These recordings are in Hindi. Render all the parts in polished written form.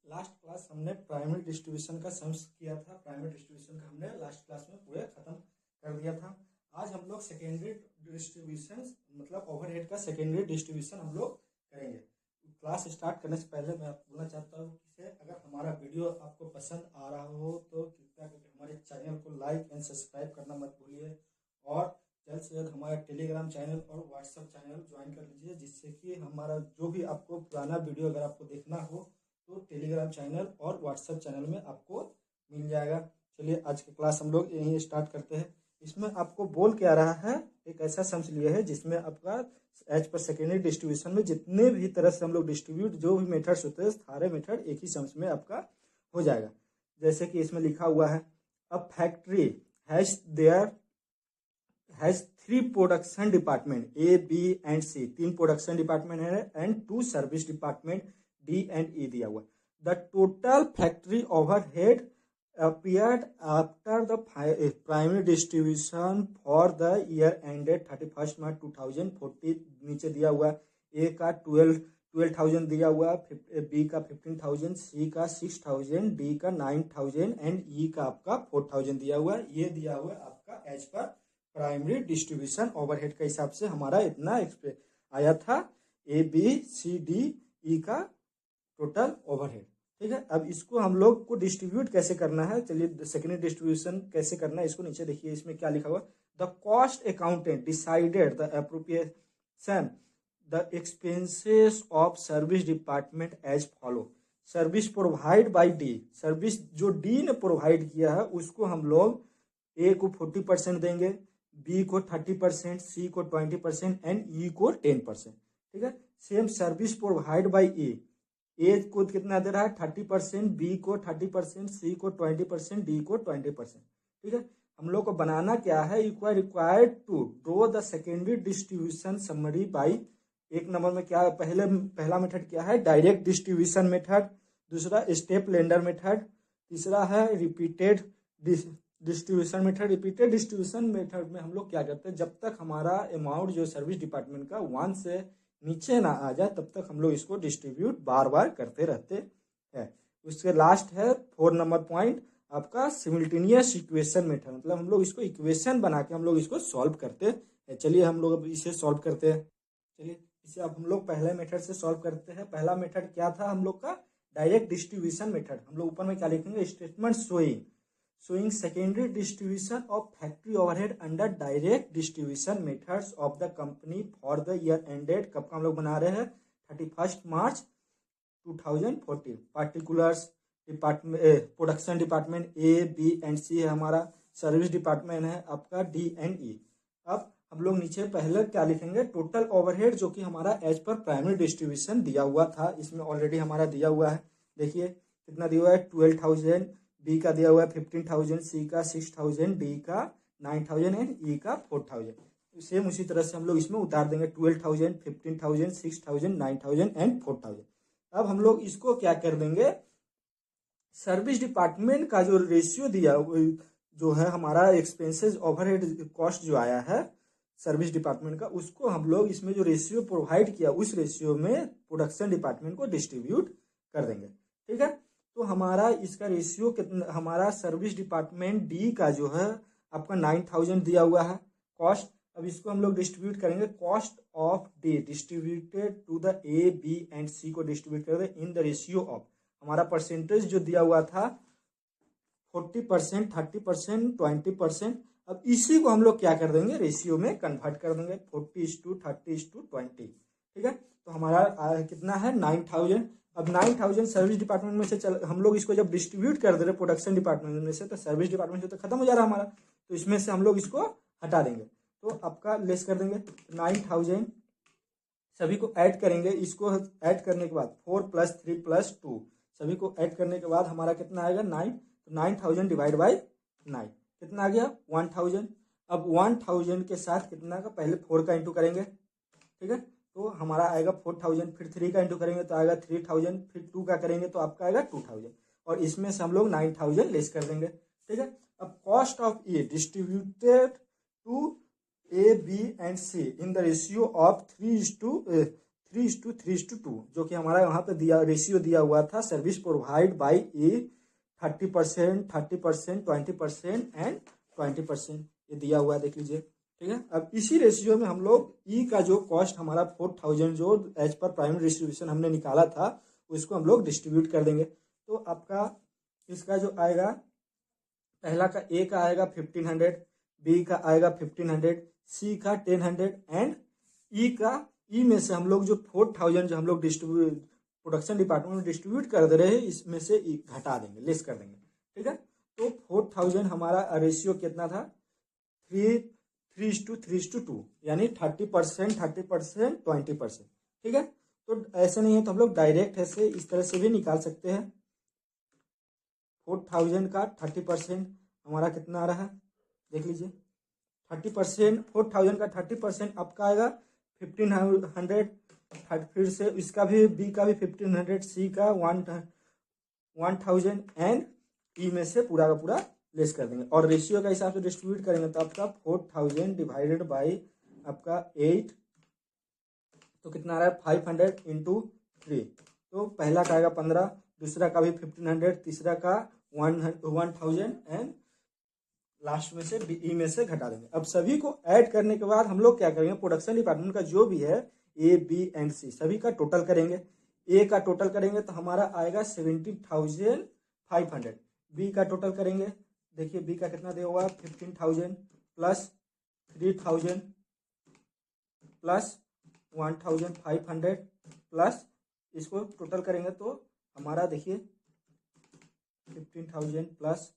लास्ट क्लास हमने प्राइमरी डिस्ट्रीब्यूशन का सम्स किया था। प्राइमरी डिस्ट्रीब्यूशन का हमने लास्ट क्लास में पूरे खत्म कर दिया था। आज हम लोग सेकेंडरी डिस्ट्रीब्यूशन मतलब ओवरहेड का सेकेंडरी डिस्ट्रीब्यूशन हम लोग करेंगे। क्लास स्टार्ट करने से पहले मैं आपको बोलना चाहता हूँ कि अगर हमारा वीडियो आपको पसंद आ रहा हो तो कृपया करके हमारे चैनल को लाइक एंड सब्सक्राइब करना मत भूलिए, और जल्द से जल्द हमारा टेलीग्राम चैनल और व्हाट्सएप चैनल ज्वाइन कर लीजिए, जिससे कि हमारा जो भी आपको पुराना वीडियो अगर आपको देखना हो तो टेलीग्राम चैनल और व्हाट्सएप चैनल में आपको मिल जाएगा। चलिए आज की क्लास हम लोग यहीं स्टार्ट करते हैं। इसमें आपको बोल क्या रहा है, एक ऐसा सम्स लिया है जिसमें आपका एज पर सेकेंडरी डिस्ट्रीब्यूशन में जितने भी तरह से हम लोग डिस्ट्रीब्यूट जो भी मेथड्स होते हैं सारे मेथड एक ही सम्स में आपका हो जाएगा। जैसे कि इसमें लिखा हुआ है, a factory has 3 production department A B and C, 3 production department है and 2 service department D and E दिया हुआ। The total factory overhead appeared after the primary distribution for the year ended 31st March 2040 नीचे दिया हुआ। ए का 12,000 दिया हुआ, बी का 15,000, सी का 6,000, डी का 9,000 एंड ई का आपका 4,000 दिया हुआ। ये दिया हुआ आपका as per primary distribution overhead के हिसाब से हमारा इतना आया था, ए बी सी डी ई का टोटल ओवरहेड। ठीक है, अब इसको हम लोग को डिस्ट्रीब्यूट कैसे करना है, चलिए सेकेंडरी डिस्ट्रीब्यूशन कैसे करना है इसको नीचे देखिए। इसमें क्या लिखा हुआ, the cost accountant decided the appropriation the expenses of service department as follow. Service provide by D, service जो डी ने प्रोवाइड किया है उसको हम लोग ए को 40% देंगे, बी को 30%, सी को 20% एंड ई को 10%। ठीक है, सेम सर्विस प्रोवाइड बाय ए को कितना दे रहा है 30%, बी को 30%, सी को 20%, डी को 20%। ठीक है, हम लोग को बनाना क्या है, required to draw the secondary distribution summary by. एक नंबर में क्या पहला मेथड क्या है, डायरेक्ट डिस्ट्रीब्यूशन मेथड, दूसरा स्टेप लेंडर मेथड, तीसरा है repeated distribution method. Repeated distribution method में हम लोग क्या करते हैं, जब तक हमारा अमाउंट जो सर्विस डिपार्टमेंट का 1 से नीचे ना आ जाए तब तक हम लोग इसको डिस्ट्रीब्यूट बार बार करते रहते हैं। उसके लास्ट है 4 नंबर पॉइंट आपका सिमिल्टेनियस इक्वेशन मेथड, मतलब हम लोग इसको इक्वेशन बना के हम लोग इसको सॉल्व करते हैं। चलिए हम लोग अब इसे सॉल्व करते हैं। चलिए इसे अब हम लोग पहले मेथड से सॉल्व करते हैं। पहला मेथड क्या था हम लोग का, डायरेक्ट डिस्ट्रीब्यूशन मेथड। हम लोग ऊपर में क्या लिखेंगे, statement showing secondary distribution of factory overhead under direct distribution methods of the company for the year ended, कब का हम लोग बना रहे हैं 31st March 2014। Particulars department, production department A B and C है हमारा, सर्विस डिपार्टमेंट है आपका डी एंड ई। अब हम लोग नीचे पहले क्या लिखेंगे, टोटल ओवरहेड जो कि हमारा एज पर प्राइमरी डिस्ट्रीब्यूशन दिया हुआ था, इसमें ऑलरेडी हमारा दिया हुआ है। देखिए कितना दिया हुआ है, 12,000, बी का दिया हुआ है 15,000, सी का 6,000, डी का 9,000 एंड ई का 4,000। सेम उसी तरह से हम लोग इसमें उतार देंगे 12,000, 15,000, 6,000, 9,000 एंड 4,000। अब हम लोग इसको क्या कर देंगे, सर्विस डिपार्टमेंट का जो रेशियो दिया जो है हमारा एक्सपेंसेस ओवरहेड कॉस्ट जो आया है सर्विस डिपार्टमेंट का, उसको हम लोग इसमें जो रेशियो प्रोवाइड किया उस रेशियो में प्रोडक्शन डिपार्टमेंट को डिस्ट्रीब्यूट कर देंगे। ठीक है, तो हमारा इसका रेशियो कितना, हमारा सर्विस डिपार्टमेंट डी का जो है आपका 9,000 दिया हुआ है कॉस्ट। अब इसको हम लोग डिस्ट्रीब्यूट करेंगे, cost of D distributed to the A B and C को डिस्ट्रीब्यूट करेंगे इन द रेशियो ऑफ, हमारा परसेंटेज जो दिया हुआ था 40%, 30%, 20%। अब इसी को हम लोग क्या कर देंगे, रेशियो में कन्वर्ट कर देंगे 40:30:20। ठीक है, तो हमारा कितना है 9,000। अब 9,000 सर्विस डिपार्टमेंट में से हम लोग इसको जब डिस्ट्रीब्यूट कर दे रहे प्रोडक्शन डिपार्टमेंट में से, तो सर्विस डिपार्टमेंट से तो खत्म हो जा रहा हमारा, तो इसमें से हम लोग इसको हटा देंगे। तो आपका लेस कर देंगे 9,000, सभी को ऐड करेंगे। इसको ऐड करने के बाद 4 + 3 + 2 सभी को ऐड करने के बाद हमारा कितना आएगा 9। तो 9,000 डिवाइड बाई 9 कितना आ गया 1,000। अब 1,000 के साथ कितना का, पहले 4 का इंटू करेंगे। ठीक है, तो हमारा आएगा 4,000, फिर 3 का इंटू करेंगे तो आएगा 3,000, फिर 2 का करेंगे तो आपका आएगा 2,000, और इसमें से हम लोग 9,000 लेस कर देंगे। ठीक है, अब cost of A distributed to A B and C in the ratio of 3:3:2, जो कि हमारा यहाँ पे दिया रेशियो दिया हुआ था service provide by E 30%, 30%, 20% and 20%, ये दिया हुआ है, देख लीजिए। ठीक है, अब इसी रेशियो में हम लोग ई का जो कॉस्ट हमारा 4000 जो एज पर प्राइमरी डिस्ट्रीब्यूशन हमने निकाला था उसको हम लोग डिस्ट्रीब्यूट कर देंगे। तो आपका इसका जो आएगा, पहला का ए का आएगा 1500, बी का आएगा 1500, सी का 1000 एंड ई का, ई में से हम लोग जो 4000 जो हम लोग डिस्ट्रीब्यूट प्रोडक्शन डिपार्टमेंट में डिस्ट्रीब्यूट कर दे रहे हैं इसमें से ई घटा देंगे, लेस कर देंगे। ठीक है, तो 4000 हमारा रेशियो कितना था, 3:3:2, यानी 30%, 30%, 20%। ठीक है, तो ऐसे नहीं है तो हम लोग डायरेक्ट ऐसे इस तरह से भी निकाल सकते हैं। 4000 का 30% हमारा कितना आ रहा है, देख लीजिए। 30%, 4000 का 30% आपका आएगा 1500, फिर से इसका भी, बी का भी 1500, सी का 1000 एंड ई में से पूरा का पूरा लेस कर देंगे और रेशियो का हिसाब से डिस्ट्रीब्यूट करेंगे तो आपका 4000 डिवाइडेड बाई आपका 8, तो कितना आ रहा है 500 इंटू 3, तो पहला का आएगा 15, दूसरा का भी 1500, तीसरा का 1000 एंड लास्ट में से ई में से घटा देंगे। अब सभी को ऐड करने के बाद हम लोग क्या करेंगे, प्रोडक्शन डिपार्टमेंट का जो भी है ए बी एंड सी सभी का टोटल करेंगे। ए का टोटल करेंगे तो हमारा आएगा 17,500, बी का टोटल करेंगे, देखिए बी का कितना दिया हुआ 15,000 प्लस 3,000 प्लस 1,500 प्लस इसको टोटल करेंगे तो हमारा देखिए 15,000 प्लस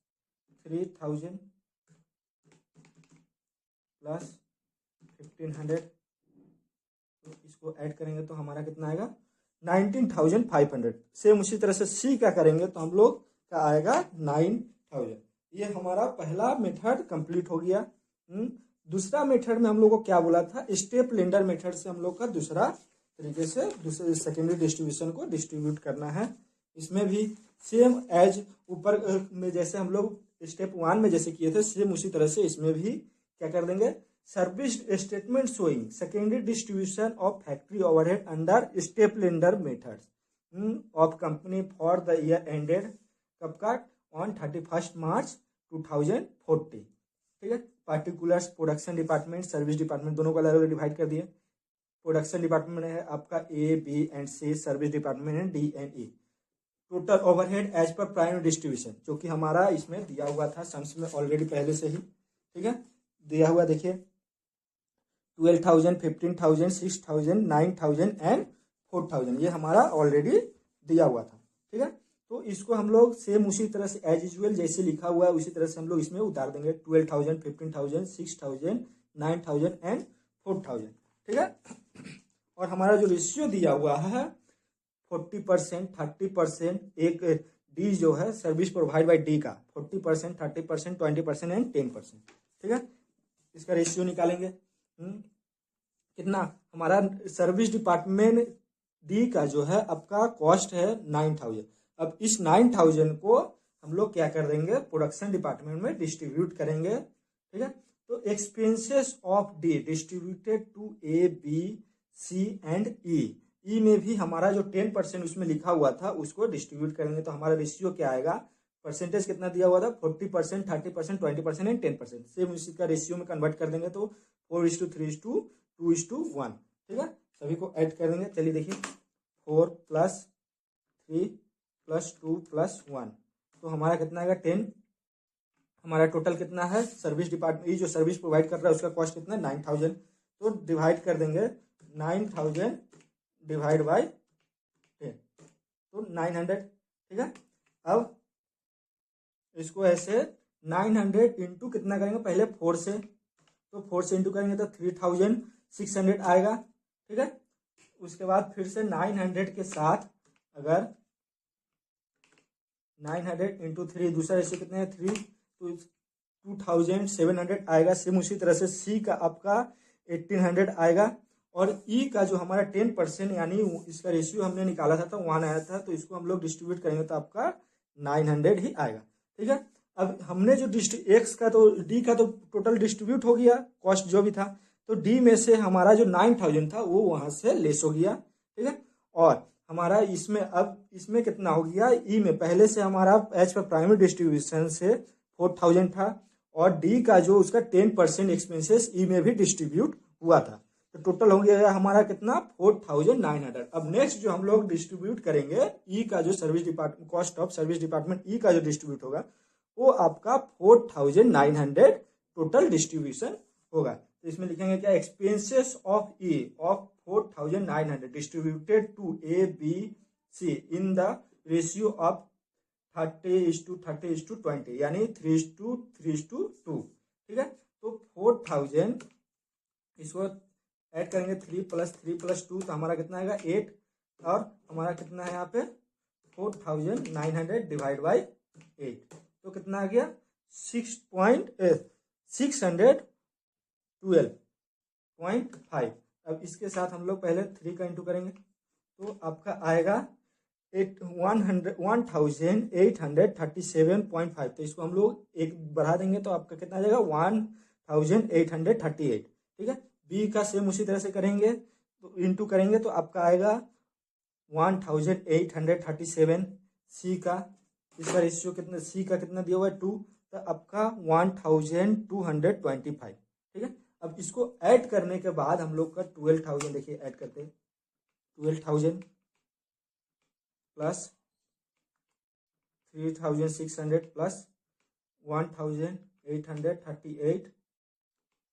3,000 प्लस 1500, तो इसको ऐड करेंगे तो हमारा कितना आएगा 19,500। सेम उसी तरह से सी का करेंगे तो हम लोग का आएगा 9,000। ये हमारा पहला मेथड कंप्लीट हो गया। दूसरा मेथड में हम लोग को क्या बोला था, स्टेप लेंडर मेथड से हम लोग का दूसरा तरीके से दूसरे सेकेंडरी डिस्ट्रीब्यूशन को डिस्ट्रीब्यूट करना है। इसमें भी सेम एज ऊपर में जैसे हम लोग स्टेप 1 में जैसे किए थे सेम उसी तरह से इसमें भी क्या कर देंगे, service statement showing secondary distribution of factory overhead under step lender methods of company for the year ended कब का ऑन 31 मार्च 2040। ठीक है, particulars production department service department दोनों को अलग अलग डिवाइड कर दिए। प्रोडक्शन डिपार्टमेंट है आपका A B and C, service department है D and E. Total overhead as per primary distribution जो कि हमारा इसमें दिया हुआ था सम्स में ऑलरेडी पहले से ही। ठीक है, दिया हुआ देखिए 12,000, 15,000, 6,000, 9,000 एंड 4,000, ये हमारा ऑलरेडी दिया हुआ था। ठीक है, तो इसको हम लोग सेम उसी तरह से एज यूजुअल जैसे लिखा हुआ है उसी तरह से हम लोग इसमें उतार देंगे 12,000, 15,000, 6,000, 9,000 एंड 4,000। ठीक है, और हमारा जो रेशियो दिया हुआ है 40%, 30%, एक डी जो है सर्विस प्रोवाइड बाय डी का 40%, 30%, 20% एंड 10%। ठीक है, इसका रेशियो निकालेंगे। कितना हमारा सर्विस डिपार्टमेंट डी का जो है आपका कॉस्ट है 9,000। अब इस 9,000 को हम लोग क्या कर देंगे, प्रोडक्शन डिपार्टमेंट में डिस्ट्रीब्यूट करेंगे। ठीक है, तो expenses of D distributed to A B C and E, E में भी हमारा जो 10% उसमें लिखा हुआ था उसको डिस्ट्रीब्यूट करेंगे तो हमारा रेशियो क्या आएगा, परसेंटेज कितना दिया हुआ था 40%, 30%, 20% एंड 10%। सेम उसी का रेशियो में कन्वर्ट कर देंगे तो 4:3:2:1। ठीक है, सभी को ऐड कर देंगे। चलिए देखिए 4 + 3 + 2 + 1, तो हमारा कितना आएगा 10। हमारा टोटल कितना है, सर्विस डिपार्टमेंट जो सर्विस प्रोवाइड कर रहा है उसका कॉस्ट कितना है 9,000, तो डिवाइड कर देंगे 9,000 डिवाइड बाई 10, तो 900। ठीक है, अब इसको ऐसे 900 इंटू कितना करेंगे, पहले 4 से, तो 4 से इंटू करेंगे तो 3,600 आएगा। ठीक है, उसके बाद फिर से 900 के साथ अगर 900 इंटू 3 दूसरा रेशियो कितने हैं 3, तो 2,700 आएगा। सेम उसी तरह से सी का आपका 1,800 आएगा और ई का जो हमारा 10% यानी इसका रेशियो हमने निकाला था तो 1 आया था, तो इसको हम लोग डिस्ट्रीब्यूट करेंगे तो आपका 900 ही आएगा। ठीक है, अब हमने जो एक्स का तो डी का तो टोटल डिस्ट्रीब्यूट हो गया कॉस्ट जो भी था, तो डी में से हमारा जो 9,000 था वो वहां से लेस हो गया। ठीक है। और हमारा इसमें अब इसमें कितना हो गया, ई में पहले से हमारा एज पर प्राइमरी डिस्ट्रीब्यूशन से 4000 था, और डी का जो उसका 10% एक्सपेंसेस ई में भी डिस्ट्रीब्यूट हुआ था, तो टोटल हो गया हमारा कितना 4900। अब नेक्स्ट जो हम लोग डिस्ट्रीब्यूट करेंगे ई का जो service department, cost of service department E का जो डिस्ट्रीब्यूट होगा वो आपका 4900 टोटल डिस्ट्रीब्यूशन होगा। तो इसमें लिखेंगे क्या, expenses of E of 4900 distributed to A B C in the ratio of 30:30:20 यानी 3:3:2। ठीक है, तो 4000 इसको ऐड करेंगे 3 + 3 + 2 तो हमारा कितना आएगा 8, और हमारा कितना है यहाँ पे 4900 डिवाइड बाई 8 तो कितना आ गया 612.5। अब इसके साथ हम लोग पहले 3 का इंटू करेंगे तो आपका आएगा 1837.5। तो इसको हम लोग एक बढ़ा देंगे तो आपका कितना आ जाएगा 1838। ठीक है, बी का सेम उसी तरह से करेंगे तो इंटू करेंगे तो आपका आएगा 1837। सी का इसका रेशियो कितना, सी का कितना दिया हुआ है 2, तो आपका 1225। ठीक है, अब इसको ऐड करने के बाद हम लोग का 12000, देखिए ऐड करते हैं 12000 प्लस 3600 प्लस 1838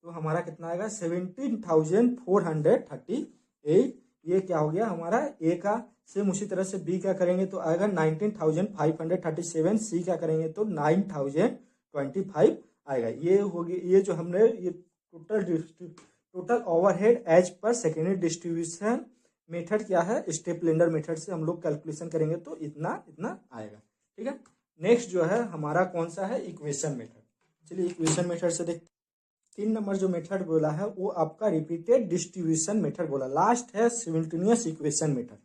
तो हमारा कितना आएगा 17438। ये क्या हो गया हमारा ए का। सेम उसी तरह से बी का करेंगे तो आएगा 19537। सी का करेंगे तो 9025 आएगा। ये हो गया, ये जो हमने ये total overhead as per secondary distribution method क्या है, स्टेपलेंडर मेथड से हम लोग कैलकुलेशन करेंगे तो इतना आएगा। ठीक है, नेक्स्ट जो है हमारा कौन सा है, इक्वेशन मेथड। चलिए इक्वेशन मेथड से देखते। 3 नंबर जो मेथड बोला है वो आपका रिपीटेड डिस्ट्रीब्यूशन मेथड बोला, लास्ट है सिमिल्टेनियस इक्वेशन मेथड।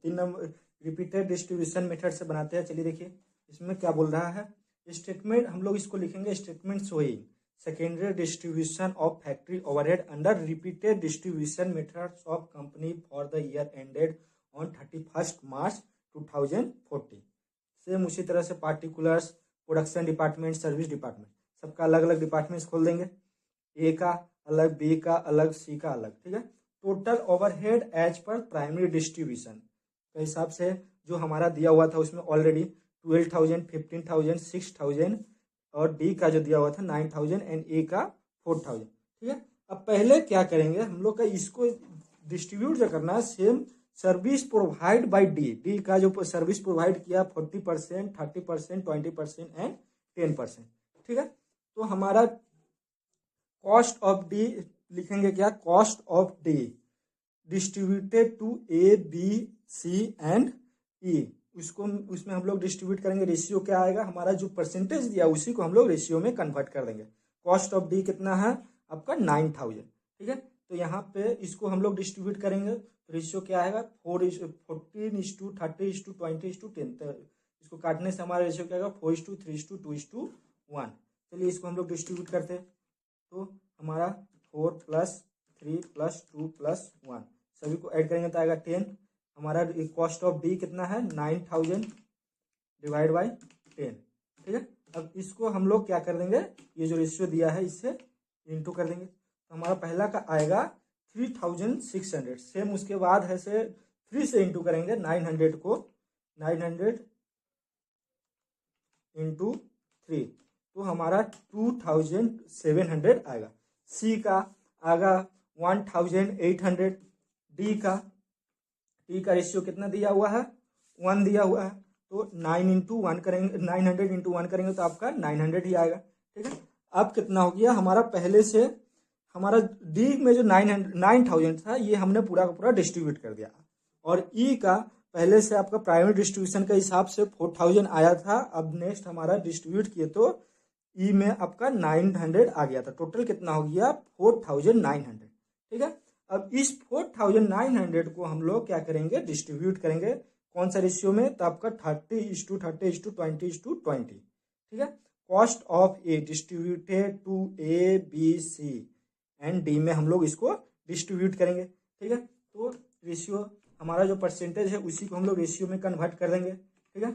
3 नंबर रिपीटेड डिस्ट्रीब्यूशन मेथड से बनाते हैं। चलिए देखिए इसमें क्या बोल रहा है, स्टेटमेंट हम लोग इसको लिखेंगे statement showing secondary distribution of factory overhead under repeated distribution methods of company for the year ended on 31 March 2040। Same उसी तरह से particulars, production department, service department, सबका अलग अलग डिपार्टमेंट्स खोल देंगे, ए का अलग, बी का अलग, सी का अलग। ठीक है, total overhead as per primary distribution के हिसाब से जो हमारा दिया हुआ था उसमें ऑलरेडी 12000, 15000, 6000 और डी का जो दिया हुआ था 9000 एंड ए का 4000। ठीक है, अब पहले क्या करेंगे हम लोग का, इसको डिस्ट्रीब्यूट जो करना है same service provide by D. D का जो सर्विस प्रोवाइड किया 40%, 30%, 20% एंड 10%। ठीक है, तो हमारा कॉस्ट ऑफ डी लिखेंगे क्या, cost of D distributed to A B C and E. उसको उसमें हम लोग डिस्ट्रीब्यूट करेंगे, रेशियो क्या आएगा हमारा, जो परसेंटेज दिया उसी को हम लोग रेशियो में कन्वर्ट कर देंगे। कॉस्ट ऑफ डी कितना है आपका 9000। ठीक है, तो यहाँ पे इसको हम लोग डिस्ट्रीब्यूट करेंगे तो रेशियो क्या आएगा 14:30:20:10। तो इसको काटने से हमारा रेशियो क्या आएगा 4:3:2:1। चलिए इसको हम लोग डिस्ट्रीब्यूट करते हैं तो हमारा 4 + 3 + 2 + 1 सभी को ऐड करेंगे तो आएगा 10। हमारा कॉस्ट ऑफ डी कितना है 9000 डिवाइड बाई 10। ठीक है, अब इसको हम लोग क्या कर देंगे, ये जो रेशियो दिया है इससे इंटू कर देंगे तो हमारा पहला का आएगा 3600। सेम उसके बाद है से 3 से इंटू करेंगे 900 को, 900 इंटू 3 तो हमारा 2700 आएगा। सी का आएगा 1800। डी का रेशियो कितना दिया हुआ है 1 दिया हुआ है तो 9 × 1 करेंगे, 900 × 1 करेंगे तो आपका 900 ही आएगा। ठीक है, अब कितना हो गया हमारा, पहले से हमारा डी में जो 9000 था ये हमने पूरा का पूरा डिस्ट्रीब्यूट कर दिया, और ई का पहले से आपका प्राइमरी डिस्ट्रीब्यूशन के हिसाब से 4000 आया था। अब नेक्स्ट हमारा डिस्ट्रीब्यूट किए तो ई में आपका 900 आ गया था। टोटल कितना हो गया 4900। ठीक है, अब इस 4900 को हम लोग क्या करेंगे डिस्ट्रीब्यूट करेंगे कौन सा रेशियो में, तो आपका 30:30:20:20। ठीक है, cost of A distributed to A B C and D में हम लोग इसको डिस्ट्रीब्यूट करेंगे। ठीक है, तो रेशियो हमारा जो परसेंटेज है उसी को हम लोग रेशियो में कन्वर्ट कर देंगे, ठीक है।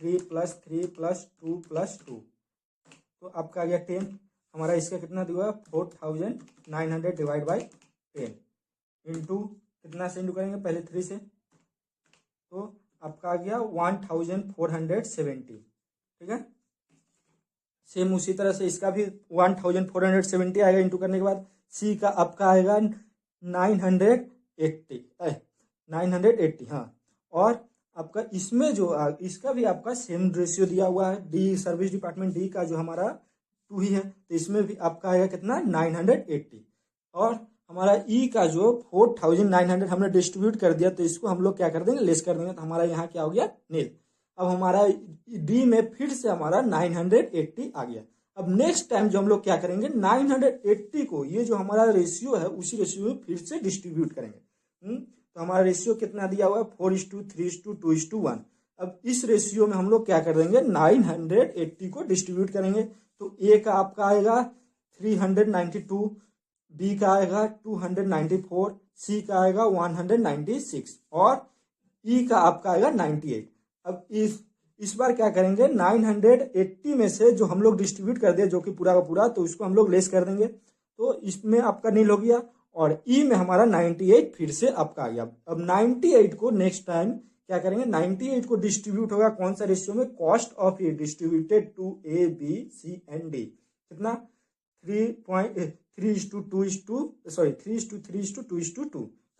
3 + 3 + 2 + 2, तो आपका आ गया 10। हमारा इसका कितना दिया 4900 डिवाइड बाई 10 इंटू कितना से इंटू करेंगे पहले 3 से, तो आपका आ गया 1470, ठीक है। सेम उसी तरह से इसका भी 1470 आएगा इंटू करने के बाद। सी का आपका आएगा 980 हाँ। और आपका इसमें जो इसका भी आपका सेम रेशियो दिया हुआ है, डी सर्विस डिपार्टमेंट डी का जो हमारा 2 ही है, तो इसमें भी आपका आएगा कितना 980। और हमारा ई का जो 4900 हमने डिस्ट्रीब्यूट कर दिया, तो इसको हम लोग क्या कर देंगे लेस कर देंगे, तो हमारा यहाँ क्या हो गया नील। अब हमारा डी में फिर से हमारा 980 आ गया। अब नेक्स्ट टाइम जो हम लोग क्या करेंगे 980 को ये जो हमारा रेशियो है उसी रेशियो में फिर से डिस्ट्रीब्यूट करेंगे। तो हमारा रेशियो कितना दिया हुआ है 4:3:2:1। अब इस रेशियो में हम लोग क्या कर देंगे 980 को डिस्ट्रीब्यूट करेंगे, तो ए का आपका आएगा 392, बी का आएगा 294, सी का आएगा 196 और ई का आपका आएगा 98। अब इस बार क्या करेंगे 980 में से जो हम लोग डिस्ट्रीब्यूट कर दिया जो कि पूरा का पूरा, तो इसको हम लोग लेस कर देंगे, तो इसमें आपका नील हो गया। और ई में हमारा 98 फिर से आपका आ गया। अब 98 को नेक्स्ट टाइम क्या करेंगे 98 को डिस्ट्रीब्यूट होगा कौन सा रेशियो में, cost of A distributed to A B C and D, कितना 3:2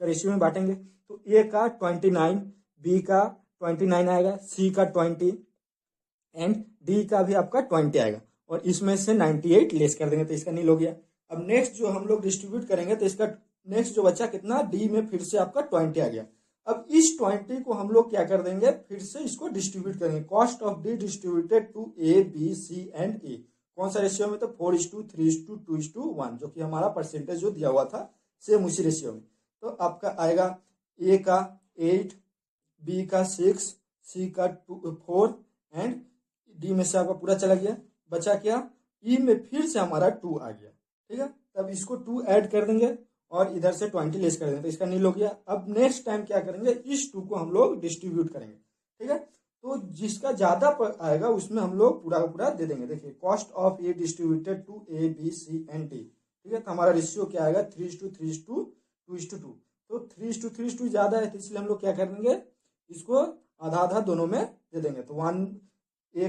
का रेशियो में बांटेंगे। तो ए का 29, बी का 29 आएगा, सी का 20 एंड डी का भी आपका 20 आएगा, और इसमें से 98 लेस कर देंगे, तो इसका नील हो गया। अब नेक्स्ट जो हम लोग डिस्ट्रीब्यूट करेंगे, तो इसका नेक्स्ट जो बच्चा कितना डी में फिर से आपका 20 आ गया। अब इस 20 को हम लोग क्या कर देंगे फिर से इसको डिस्ट्रीब्यूट करेंगे, cost of D distributed to A B C and A, कौन सा रेशियो में, तो 4:3:2:1, जो कि हमारा परसेंटेज जो दिया हुआ था सेम उसी रेशियो में। तो आपका आएगा ए का 8, बी का 6, सी का 4 एंड डी में से आपका पूरा चला गया, बचा क्या ई में फिर से हमारा 2 आ गया, ठीक है। तब इसको 2 ऐड कर देंगे और इधर से 20 लेस कर देंगे, तो इसका नील हो गया। अब नेक्स्ट टाइम क्या करेंगे इस 2 को हम लोग डिस्ट्रीब्यूट करेंगे, ठीक है। तो जिसका ज्यादा आएगा उसमें हम लोग पूरा का पूरा दे देंगे। देखिए cost of A distributed to A B C and D, ठीक है। तो हमारा रेशियो क्या आएगा 3:3:2:2। तो 3:3:2 ज्यादा है, तो इसलिए हम लोग क्या कर देंगे इसको आधा आधा दोनों में दे देंगे, तो 1 ए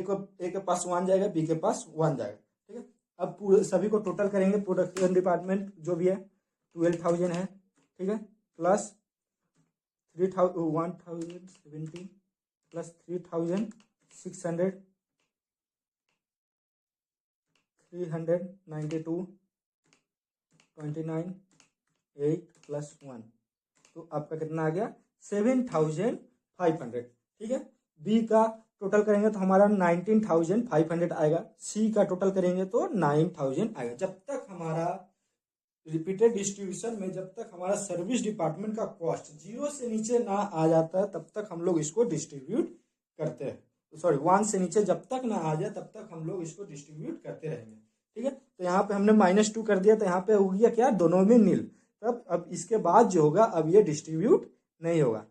के पास 1 जाएगा, बी के पास 1 जाएगा, ठीक है। अब पूरे सभी को टोटल करेंगे, प्रोडक्शन डिपार्टमेंट जो भी है 12,000 है, ठीक है, प्लस 1,070 प्लस 3,600 392 29 8 प्लस 1, तो आपका कितना आ गया 7,500, ठीक है। बी का टोटल करेंगे तो हमारा 19,500 आएगा, सी का टोटल करेंगे तो 9,000 आएगा। जब तक हमारा रिपीटेड डिस्ट्रीब्यूशन में जब तक हमारा सर्विस डिपार्टमेंट का कॉस्ट 0 से नीचे ना आ जाता है तब तक हम लोग इसको डिस्ट्रीब्यूट करते हैं, सॉरी 1 से नीचे जब तक ना आ जाए तब तक हम लोग इसको डिस्ट्रीब्यूट करते रहेंगे, ठीक है। तो यहाँ पे हमने -2 कर दिया, तो यहाँ पे हो गया क्या दोनों में नील। तब अब इसके बाद जो होगा अब ये डिस्ट्रीब्यूट नहीं होगा।